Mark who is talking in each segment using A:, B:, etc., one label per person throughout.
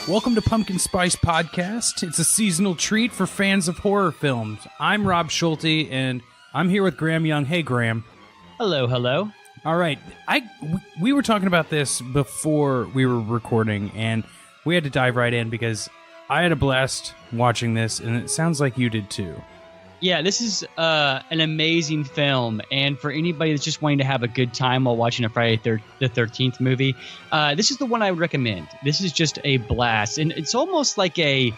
A: Welcome to Pumpkin Spice Podcast. It's a seasonal treat for fans of horror films. I'm Rob Schulte, and I'm here with Graham Young. Hey, Graham.
B: Hello, hello.
A: All right. We were talking about this before we were recording, and we had to dive right in because I had a blast watching this, and it sounds like you did too.
B: Yeah, this is an amazing film, and for anybody that's just wanting to have a good time while watching a Friday the 13th movie, this is the one I would recommend. This is just a blast, and it's almost like a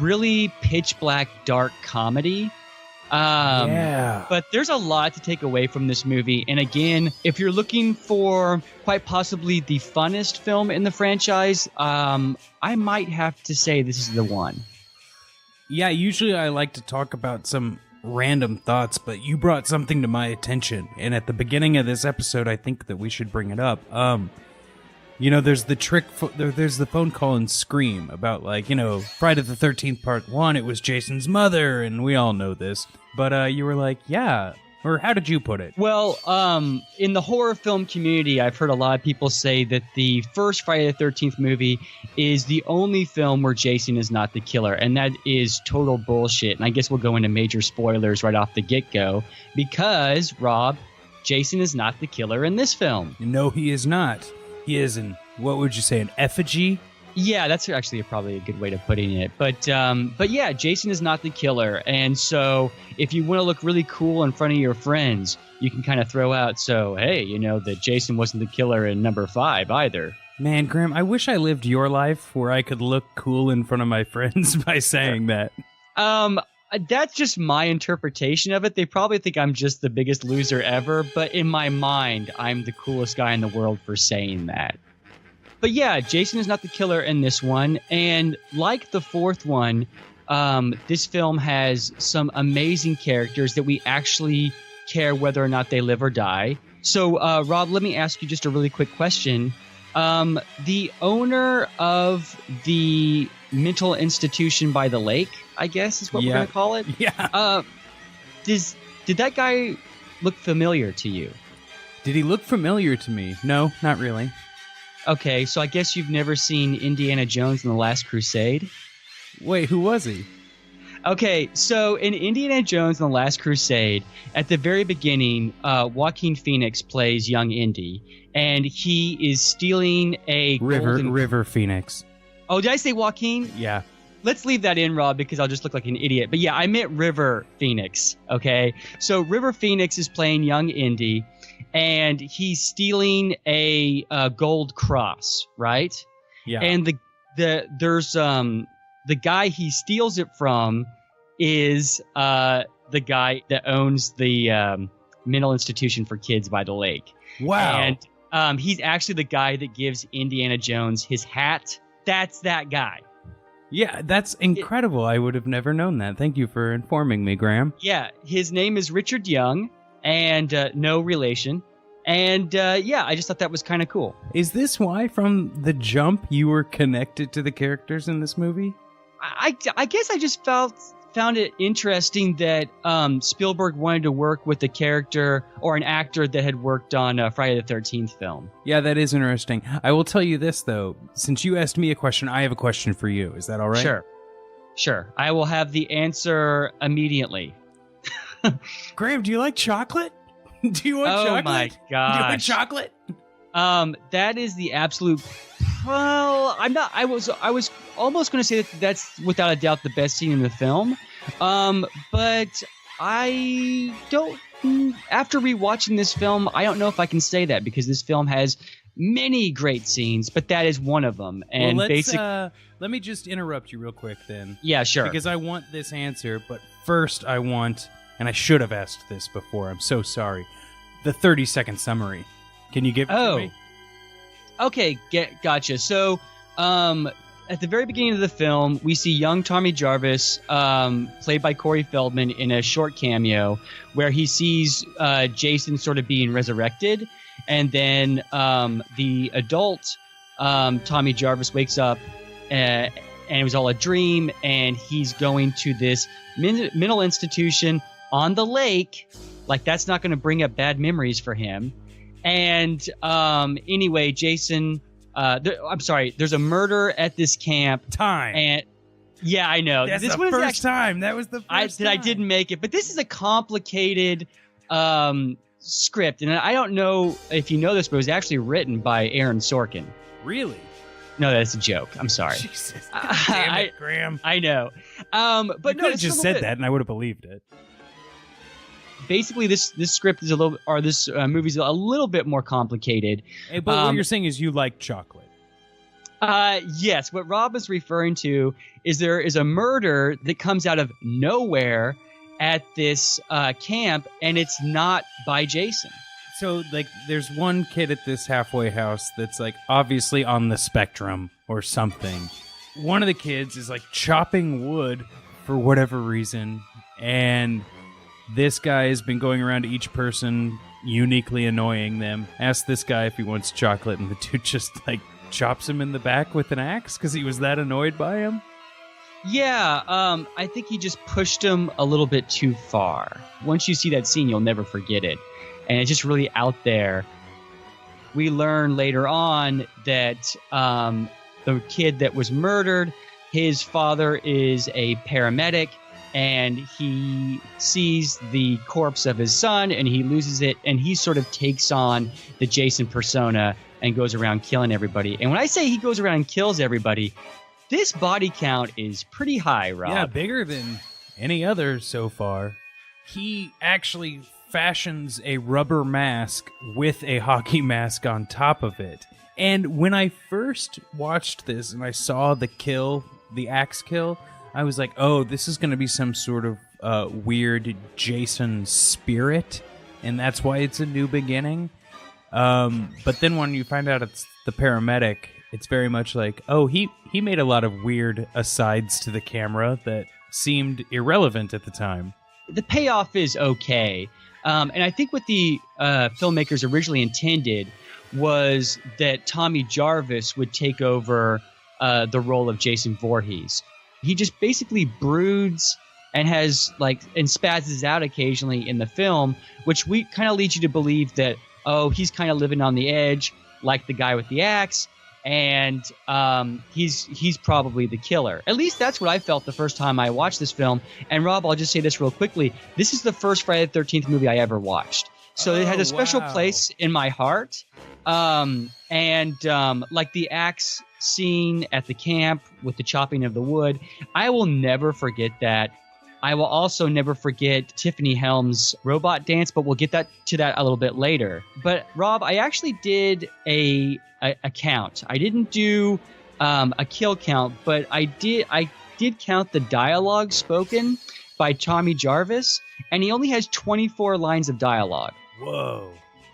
B: really pitch black dark comedy. But there's a lot to take away from this movie, and again, if you're looking for quite possibly the funnest film in the franchise, I might have to say this is the one.
A: Yeah, usually I like to talk about some random thoughts, but you brought something to my attention, and at the beginning of this episode, I think that we should bring it up. There's the there's the phone call in Scream about, Friday the 13th Part 1, it was Jason's mother, and we all know this, but you were like, yeah, or how did you put it?
B: Well, in the horror film community, I've heard a lot of people say that the first Friday the 13th movie is the only film where Jason is not the killer, and that is total bullshit. And I guess we'll go into major spoilers right off the get-go, because, Rob, Jason is not the killer in this film.
A: No, he is not. He is what would you say, an effigy?
B: Yeah, that's actually probably a good way of putting it. But yeah, Jason is not the killer. And so if you want to look really cool in front of your friends, you can kind of throw out, that Jason wasn't the killer in number 5 either.
A: Man, Graham, I wish I lived your life where I could look cool in front of my friends by saying that.
B: That's just my interpretation of it. They probably think I'm just the biggest loser ever, but in my mind, I'm the coolest guy in the world for saying that. But yeah, Jason is not the killer in this one, and like the fourth one, this film has some amazing characters that we actually care whether or not they live or die. So, Rob, let me ask you just a really quick question. The owner of the mental institution by the lake, I guess is what we're going to call it.
A: Yeah.
B: Did that guy look familiar to you?
A: Did he look familiar to me? No, not really.
B: Okay, so I guess you've never seen Indiana Jones and the Last Crusade?
A: Wait, who was he?
B: Okay, so in Indiana Jones and the Last Crusade, at the very beginning, Joaquin Phoenix plays young Indy, and he is stealing a
A: River Phoenix.
B: Oh, did I say Joaquin?
A: Yeah.
B: Let's leave that in, Rob, because I'll just look like an idiot. But yeah, I meant River Phoenix, okay? So River Phoenix is playing young Indy, and he's stealing a gold cross, right?
A: Yeah.
B: And the guy he steals it from is the guy that owns the mental institution for kids by the lake.
A: Wow.
B: And he's actually the guy that gives Indiana Jones his hat. That's that guy.
A: Yeah, that's incredible. I would have never known that. Thank you for informing me, Graham.
B: Yeah, his name is Richard Young, and no relation. And yeah, I just thought that was kind of cool.
A: Is this why from the jump you were connected to the characters in this movie?
B: I guess I just found it interesting that Spielberg wanted to work with a character or an actor that had worked on a Friday the 13th film.
A: Yeah, that is interesting. I will tell you this, though. Since you asked me a question, I have a question for you. Is that all right?
B: Sure. I will have the answer immediately.
A: Graham, do you like chocolate? Do you want chocolate?
B: Oh my gosh.
A: Do you want chocolate?
B: That is the absolute... Well, I'm not... I was almost going to say that that's without a doubt the best scene in the film. But I don't... After rewatching this film, I don't know if I can say that, because this film has many great scenes, but that is one of them. And
A: let me just interrupt you real quick then.
B: Yeah, sure.
A: Because I want this answer, but first I want... And I should have asked this before. I'm so sorry. The 30-second summary. Can you give it to me?
B: Okay, gotcha. So, at the very beginning of the film, we see young Tommy Jarvis, played by Corey Feldman, in a short cameo where he sees Jason sort of being resurrected. And then the adult Tommy Jarvis wakes up and it was all a dream, and he's going to this mental institution on the lake. Like, that's not going to bring up bad memories for him. And anyway, Jason I'm sorry. There's a murder at this camp.
A: And
B: yeah, I know.
A: That's
B: this
A: the
B: one
A: first time. That was the first time.
B: I didn't make it, but this is a complicated script, and I don't know if you know this, but it was actually written by Aaron Sorkin.
A: Really?
B: No, that's a joke. I'm sorry.
A: Jesus, damn it, Graham.
B: I know. But
A: you could have just said that, and I would have believed it.
B: Basically, this script is this movie's a little bit more complicated.
A: Hey, but what you're saying is you like chocolate.
B: Yes. What Rob is referring to is there is a murder that comes out of nowhere at this camp, and it's not by Jason.
A: So, like, there's one kid at this halfway house that's, like, obviously on the spectrum or something. One of the kids is, like, chopping wood for whatever reason, and this guy has been going around to each person, uniquely annoying them. Ask this guy if he wants chocolate, and the dude just, like, chops him in the back with an axe because he was that annoyed by him.
B: Yeah, I think he just pushed him a little bit too far. Once you see that scene, you'll never forget it. And it's just really out there. We learn later on that the kid that was murdered, his father is a paramedic, and he sees the corpse of his son, and he loses it, and he sort of takes on the Jason persona and goes around killing everybody. And when I say he goes around and kills everybody, this body count is pretty high, Rob.
A: Yeah, bigger than any other so far. He actually fashions a rubber mask with a hockey mask on top of it. And when I first watched this and I saw the axe kill, I was like, oh, this is going to be some sort of weird Jason spirit, and that's why it's a new beginning. But then when you find out it's the paramedic, it's very much like, oh, he made a lot of weird asides to the camera that seemed irrelevant at the time.
B: The payoff is okay. And I think what the filmmakers originally intended was that Tommy Jarvis would take over the role of Jason Voorhees. He just basically broods and and spazzes out occasionally in the film, which we kind of leads you to believe that, oh, he's kind of living on the edge like the guy with the axe, and he's probably the killer. At least that's what I felt the first time I watched this film. And Rob, I'll just say this real quickly. This is the first Friday the 13th movie I ever watched. So it had a special place in my heart. Like the axe scene at the camp with the chopping of the wood, I will never forget that. I will also never forget Tiffany Helm's robot dance, but we'll get to that a little bit later. But Rob, I actually did a count. I didn't do a kill count, but I did count the dialogue spoken by Tommy Jarvis, and he only has 24 lines of dialogue.
A: Whoa.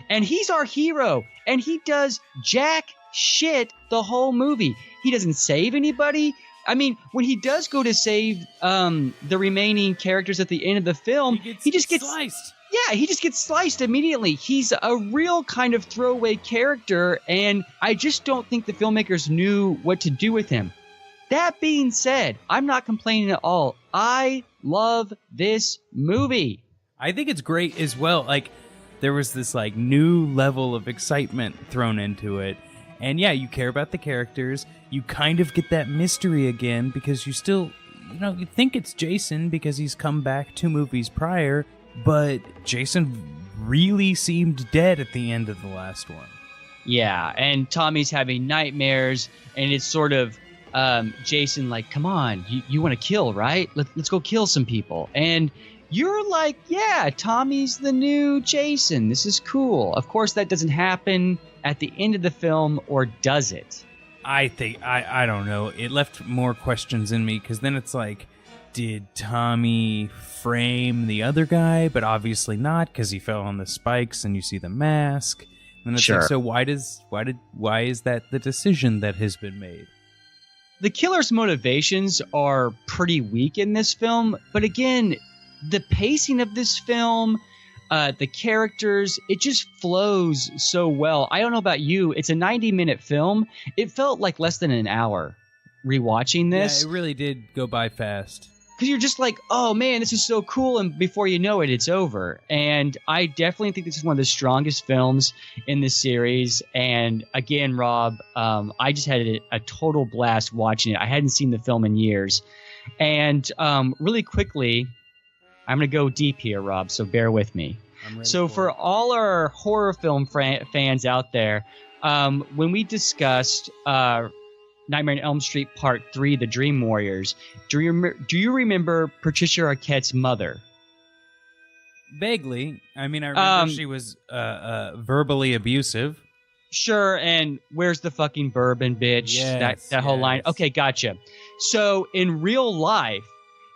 B: And he's our hero, and he does jack shit the whole movie. He doesn't save anybody. I mean, when he does go to save the remaining characters at the end of the film, he just gets
A: sliced.
B: Yeah, he just gets sliced immediately. He's a real kind of throwaway character, and I just don't think the filmmakers knew what to do with him. That being said, I'm not complaining at all. I love this movie.
A: I think it's great as well. Like, there was this like new level of excitement thrown into it. And yeah, you care about the characters. You kind of get that mystery again because you still, you think it's Jason because he's come back 2 movies prior, but Jason really seemed dead at the end of the last one.
B: Yeah, and Tommy's having nightmares, and it's sort of Jason like, come on, you want to kill, right? Let's go kill some people. And you're like, yeah, Tommy's the new Jason. This is cool. Of course, that doesn't happen at the end of the film, or does it?
A: I think, I don't know. It left more questions in me, because then it's like, did Tommy frame the other guy? But obviously not, because he fell on the spikes and you see the mask. And it's like, so why is that the decision that has been made?
B: The killer's motivations are pretty weak in this film, but again, the pacing of this film, the characters, it just flows so well. I don't know about you. It's a 90-minute film. It felt like less than an hour rewatching this.
A: Yeah, it really did go by fast.
B: because you're just like, oh man, this is so cool, and before you know it, it's over. And I definitely think this is one of the strongest films in the series. And again, Rob, I just had a total blast watching it. I hadn't seen the film in years. And really quickly, I'm going to go deep here, Rob, so bear with me. So for all our horror film fans out there, when we discussed Nightmare on Elm Street Part 3, The Dream Warriors, do you remember Patricia Arquette's mother?
A: Vaguely. I mean, I remember she was verbally abusive. Sure,
B: and where's the fucking bourbon, bitch?
A: Yes,
B: that whole line. Okay, gotcha. So in real life,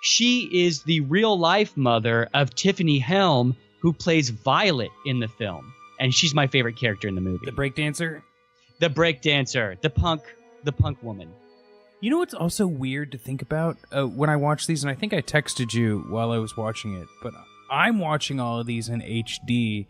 B: she is the real life mother of Tiffany Helm, who plays Violet in the film. And she's my favorite character in the movie.
A: The breakdancer?
B: The breakdancer. The punk woman.
A: You know what's also weird to think about when I watch these, and I think I texted you while I was watching it, but I'm watching all of these in HD,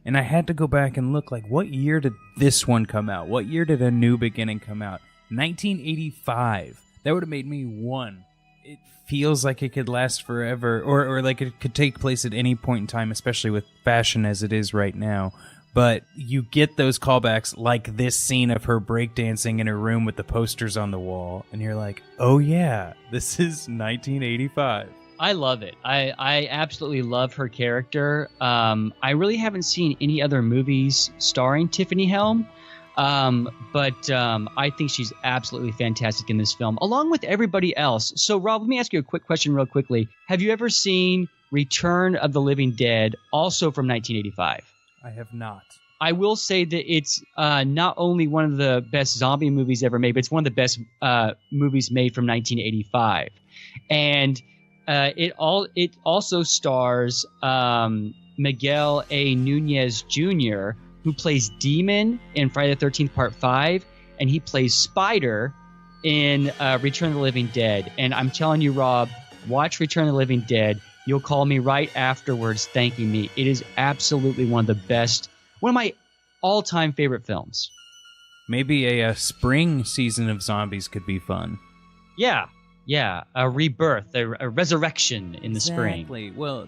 A: and I had to go back and look, like, what year did this one come out? What year did A New Beginning come out? 1985. That would have made me one. It feels like it could last forever, or like it could take place at any point in time, especially with fashion as it is right now. But you get those callbacks, like this scene of her breakdancing in her room with the posters on the wall, and you're like, oh yeah, this is 1985.
B: I love it. I absolutely love her character. I really haven't seen any other movies starring Tiffany Helm, but I think she's absolutely fantastic in this film, along with everybody else. So, Rob, let me ask you a quick question real quickly. Have you ever seen Return of the Living Dead, also from 1985?
A: I have not.
B: I will say that it's not only one of the best zombie movies ever made, but it's one of the best movies made from 1985. And it also stars Miguel A. Nunez Jr., who plays Demon in Friday the 13th Part 5, and he plays Spider in Return of the Living Dead. And I'm telling you, Rob, watch Return of the Living Dead. You'll call me right afterwards thanking me. It is absolutely one of my all-time favorite films.
A: Maybe a spring season of zombies could be fun.
B: Yeah, a rebirth, a resurrection in the spring.
A: Exactly. Well,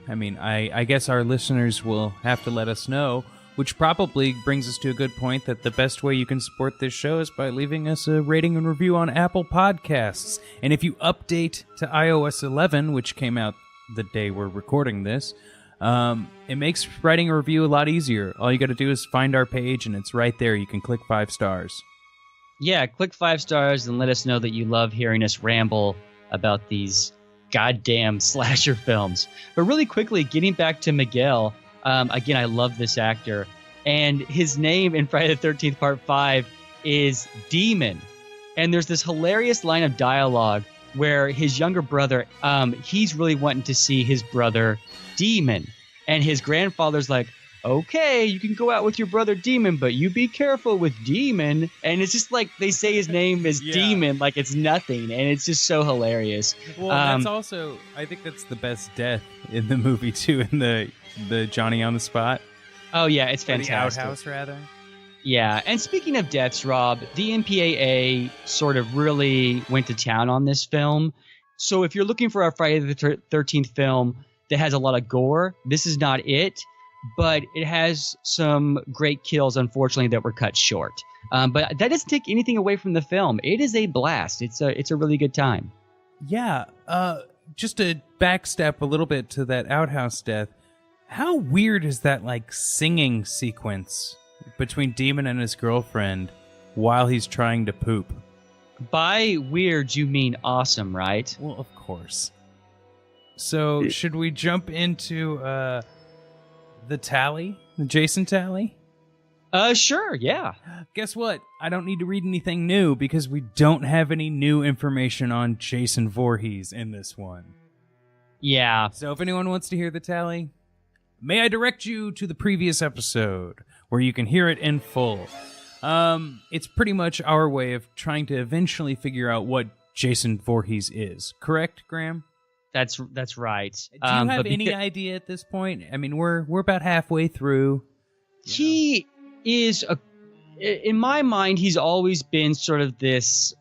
A: I guess our listeners will have to let us know, which probably brings us to a good point that the best way you can support this show is by leaving us a rating and review on Apple Podcasts. And if you update to iOS 11, which came out the day we're recording this, it makes writing a review a lot easier. All you got to do is find our page, and it's right there. You can click 5 stars.
B: Yeah, click 5 stars and let us know that you love hearing us ramble about these goddamn slasher films. But really quickly, getting back to Miguel, again, I love this actor. And his name in Friday the 13th Part 5 is Demon. And there's this hilarious line of dialogue where his younger brother, he's really wanting to see his brother Demon. And his grandfather's like, okay, you can go out with your brother Demon, but you be careful with Demon. And it's just like they say his name is Demon like it's nothing. And it's just so hilarious.
A: Well, that's also, I think that's the best death in the movie, too, in the Johnny on the Spot.
B: Oh, yeah, it's fantastic.
A: The outhouse, rather.
B: Yeah, and speaking of deaths, Rob, the MPAA sort of really went to town on this film. So if you're looking for a Friday the 13th film that has a lot of gore, this is not it. But it has some great kills, unfortunately, that were cut short. But that doesn't take anything away from the film. It is a blast. It's a really good time.
A: Yeah. Just to backstep a little bit to that outhouse death, how weird is that, like, singing sequence between Demon and his girlfriend while he's trying to poop?
B: By weird, you mean awesome, right?
A: Well, of course. So, should we jump into the tally? The Jason tally?
B: Sure, yeah.
A: Guess what? I don't need to read anything new because we don't have any new information on Jason Voorhees in this one.
B: Yeah.
A: So if anyone wants to hear the tally, may I direct you to the previous episode where you can hear it in full. It's pretty much our way of trying to eventually figure out what Jason Voorhees is. Correct, Graham?
B: That's right.
A: Do you have any idea at this point? I mean, we're about halfway through.
B: He is in my mind, he's always been sort of this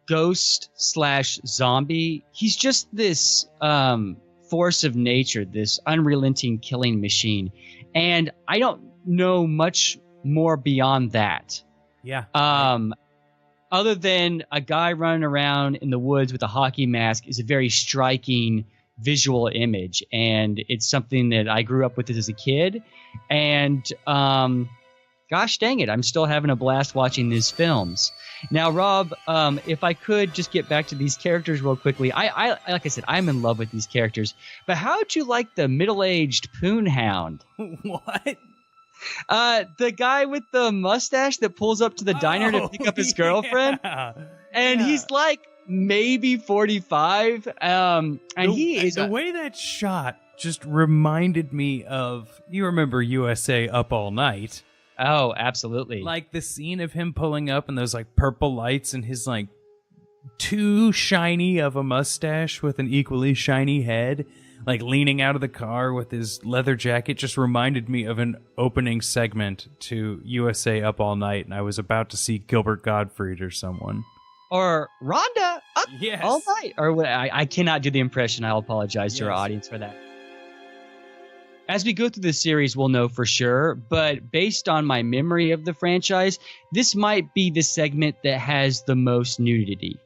B: ghost / zombie. He's just this force of nature, this unrelenting killing machine. And I don't know much more beyond that.
A: Yeah.
B: Other than a guy running around in the woods with a hockey mask is a very striking visual image. And it's something that I grew up with as a kid. And gosh dang it, I'm still having a blast watching these films. Now, Rob, if I could just get back to these characters real quickly. I like I said, I'm in love with these characters. But how'd you like the middle-aged poon hound?
A: What?
B: The guy with the mustache that pulls up to the diner to pick up his girlfriend. And he's like maybe 45. And he is...
A: The way that shot just reminded me of... You remember USA Up All Night?
B: Oh, absolutely.
A: Like the scene of him pulling up and those like purple lights and his like too shiny of a mustache with an equally shiny head, like leaning out of the car with his leather jacket, just reminded me of an opening segment to USA Up All Night, and I was about to see Gilbert Gottfried or someone.
B: Or Rhonda Up
A: Yes.
B: All Night. Or what? I cannot do the impression. I'll apologize to our audience for that. As we go through the series, we'll know for sure, but based on my memory of the franchise, this might be the segment that has the most nudity.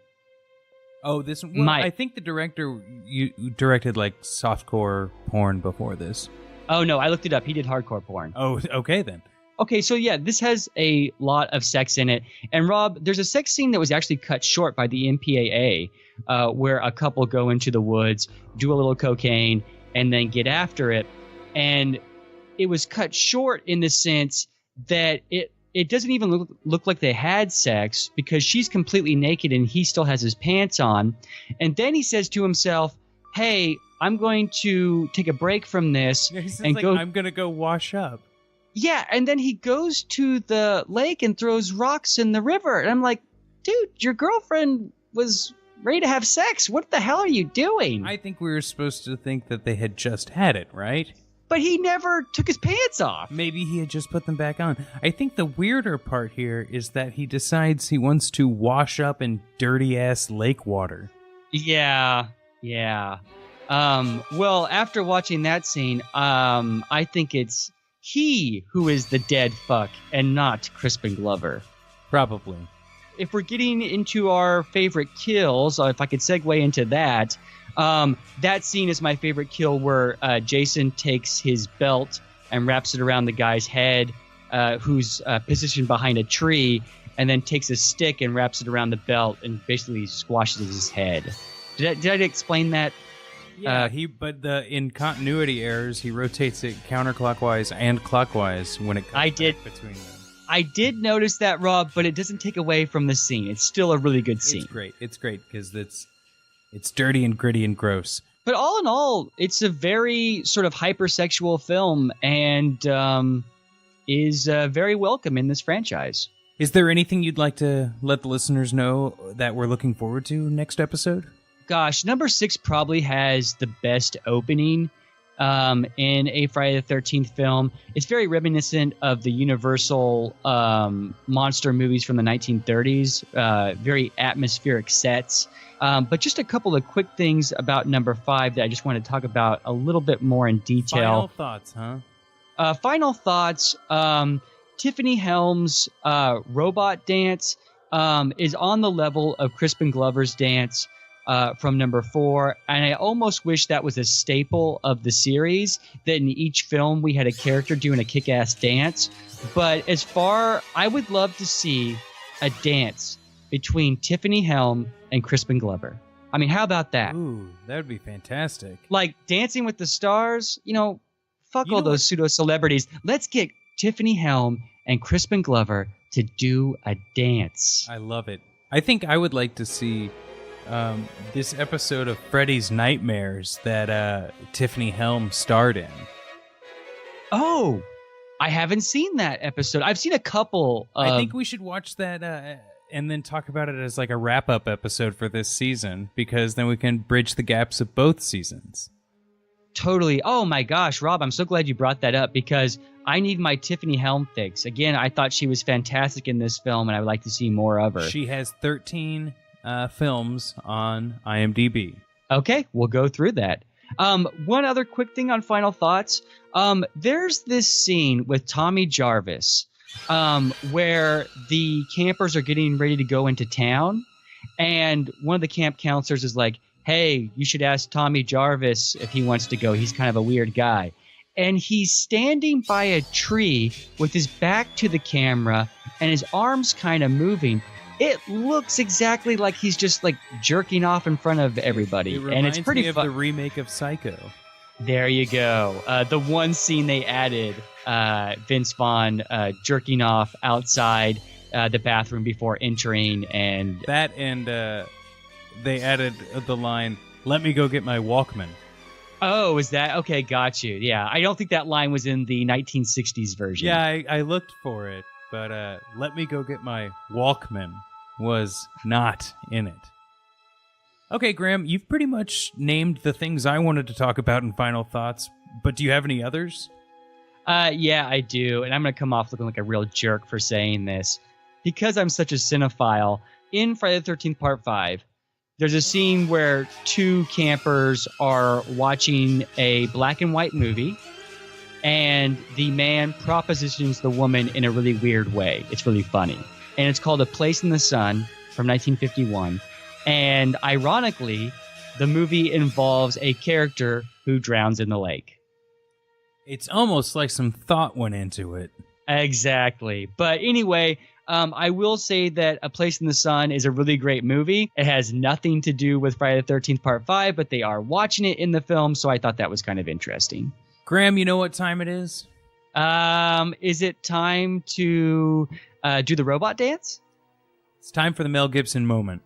A: Oh, I think the director you directed like softcore porn before this.
B: Oh, no, I looked it up. He did hardcore porn.
A: Oh, okay then.
B: Okay, so yeah, this has a lot of sex in it. And Rob, there's a sex scene that was actually cut short by the MPAA, where a couple go into the woods, do a little cocaine, and then get after it. And it was cut short in the sense that it doesn't even look like they had sex because she's completely naked and he still has his pants on. And then he says to himself, hey, I'm going to take a break from this and go.
A: I'm going to go wash up.
B: Yeah. And then he goes to the lake and throws rocks in the river. And I'm like, dude, your girlfriend was ready to have sex. What the hell are you doing?
A: I think we were supposed to think that they had just had it, right?
B: But he never took his pants off.
A: Maybe he had just put them back on. I think the weirder part here is that he decides he wants to wash up in dirty-ass lake water.
B: Yeah. Well, after watching that scene, I think it's he who is the dead fuck and not Crispin Glover.
A: Probably.
B: If we're getting into our favorite kills, if I could segue into that... that scene is my favorite kill where Jason takes his belt and wraps it around the guy's head who's positioned behind a tree, and then takes a stick and wraps it around the belt and basically squashes his head. Did I explain that?
A: Yeah, in continuity errors, he rotates it counterclockwise and clockwise when it comes between them.
B: I did notice that, Rob, but it doesn't take away from the scene. It's still a really good scene.
A: It's great because it's dirty and gritty and gross.
B: But all in all, it's a very sort of hypersexual film and is very welcome in this franchise.
A: Is there anything you'd like to let the listeners know that we're looking forward to next episode?
B: Gosh, number 6 probably has the best opening in a Friday the 13th film. It's very reminiscent of the Universal monster movies from the 1930s, very atmospheric sets. But just a couple of quick things about number 5 that I just want to talk about a little bit more in detail.
A: Final thoughts, huh?
B: Final thoughts. Tiffany Helm's robot dance is on the level of Crispin Glover's dance from number 4. And I almost wish that was a staple of the series, that in each film we had a character doing a kick-ass dance. But I would love to see a dance between Tiffany Helm and Crispin Glover. I mean, how about that?
A: Ooh, that would be fantastic.
B: Like Dancing with the Stars, fuck all those pseudo-celebrities. Let's get Tiffany Helm and Crispin Glover to do a dance.
A: I love it. I think I would like to see this episode of Freddy's Nightmares that Tiffany Helm starred in.
B: Oh, I haven't seen that episode. I've seen a couple.
A: I think we should watch that and then talk about it as like a wrap-up episode for this season, because then we can bridge the gaps of both seasons.
B: Totally. Oh my gosh, Rob, I'm so glad you brought that up, because I need my Tiffany Helm fix. Again, I thought she was fantastic in this film, and I would like to see more of her.
A: She has 13 films on IMDb.
B: Okay, we'll go through that. One other quick thing on final thoughts. There's this scene with Tommy Jarvis where the campers are getting ready to go into town, and one of the camp counselors is like, hey, you should ask Tommy Jarvis if he wants to go. He's kind of a weird guy. And he's standing by a tree with his back to the camera and his arms kind of moving. It looks exactly like he's just like jerking off in front of everybody.
A: And it's pretty fun. The remake of Psycho.
B: There you go. The one scene they added, Vince Vaughn jerking off outside the bathroom before entering, and
A: that, and they added the line, "Let me go get my Walkman."
B: Oh, is that okay? Got you. Yeah, I don't think that line was in the 1960s version.
A: Yeah, I looked for it, but "Let me go get my Walkman" was not in it. Okay, Graham, you've pretty much named the things I wanted to talk about in final thoughts, but do you have any others?
B: Yeah, I do, and I'm going to come off looking like a real jerk for saying this. Because I'm such a cinephile, in Friday the 13th Part 5, there's a scene where two campers are watching a black and white movie, and the man propositions the woman in a really weird way. It's really funny. And it's called A Place in the Sun from 1951. And ironically, the movie involves a character who drowns in the lake.
A: It's almost like some thought went into it.
B: Exactly. But anyway, I will say that A Place in the Sun is a really great movie. It has nothing to do with Friday the 13th Part 5, but they are watching it in the film, so I thought that was kind of interesting.
A: Graham, you know what time it is?
B: Is it time to do the robot dance?
A: It's time for the Mel Gibson moment.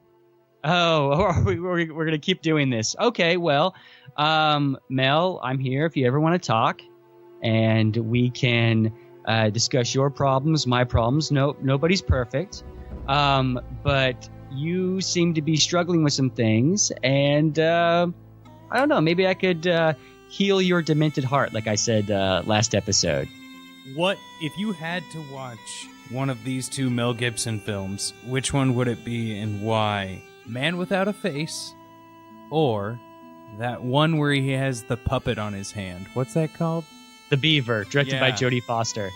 B: Oh, we're going to keep doing this. Okay, well, Mel, I'm here if you ever want to talk, and we can discuss your problems, my problems. No, nobody's perfect, but you seem to be struggling with some things, and I don't know, maybe I could heal your demented heart, like I said last episode.
A: What if you had to watch one of these two Mel Gibson films? Which one would it be and why? Man Without a Face, or that one where he has the puppet on his hand? What's that called?
B: The Beaver, directed by Jodie Foster.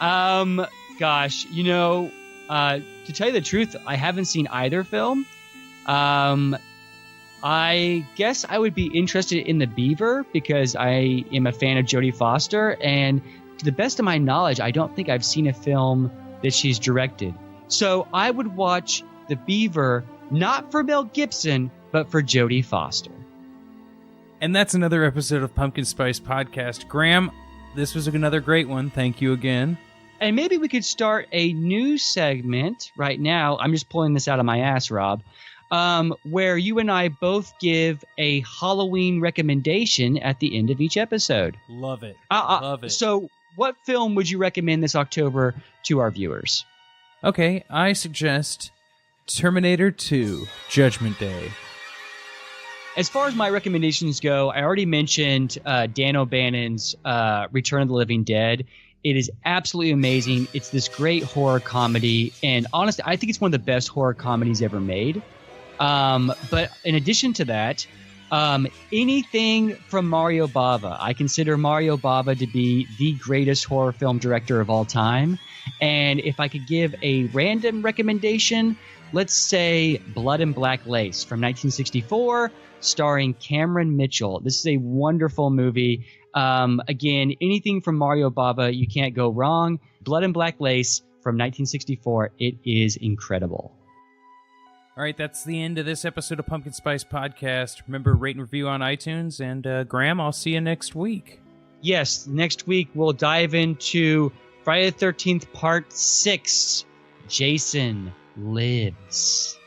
B: Gosh, you know, to tell you the truth, I haven't seen either film. I guess I would be interested in The Beaver because I am a fan of Jodie Foster, and to the best of my knowledge, I don't think I've seen a film that she's directed. So I would watch The Beaver, not for Mel Gibson, but for Jodie Foster.
A: And that's another episode of Pumpkin Spice Podcast. Graham, this was another great one. Thank you again.
B: And maybe we could start a new segment right now. I'm just pulling this out of my ass, Rob, where you and I both give a Halloween recommendation at the end of each episode.
A: Love it. Love it.
B: So what film would you recommend this October to our viewers?
A: Okay, I suggest Terminator 2, Judgment Day.
B: As far as my recommendations go, I already mentioned Dan O'Bannon's Return of the Living Dead. It is absolutely amazing. It's this great horror comedy, and honestly, I think it's one of the best horror comedies ever made. But in addition to that, anything from Mario Bava. I consider Mario Bava to be the greatest horror film director of all time. And if I could give a random recommendation, let's say Blood and Black Lace from 1964, starring Cameron Mitchell. This is a wonderful movie. Again, anything from Mario Bava, you can't go wrong. Blood and Black Lace from 1964. It is incredible.
A: All right, that's the end of this episode of Pumpkin Spice Podcast. Remember, rate and review on iTunes. And Graham, I'll see you next week.
B: Yes, next week we'll dive into Friday the 13th Part 6, Jason Lives.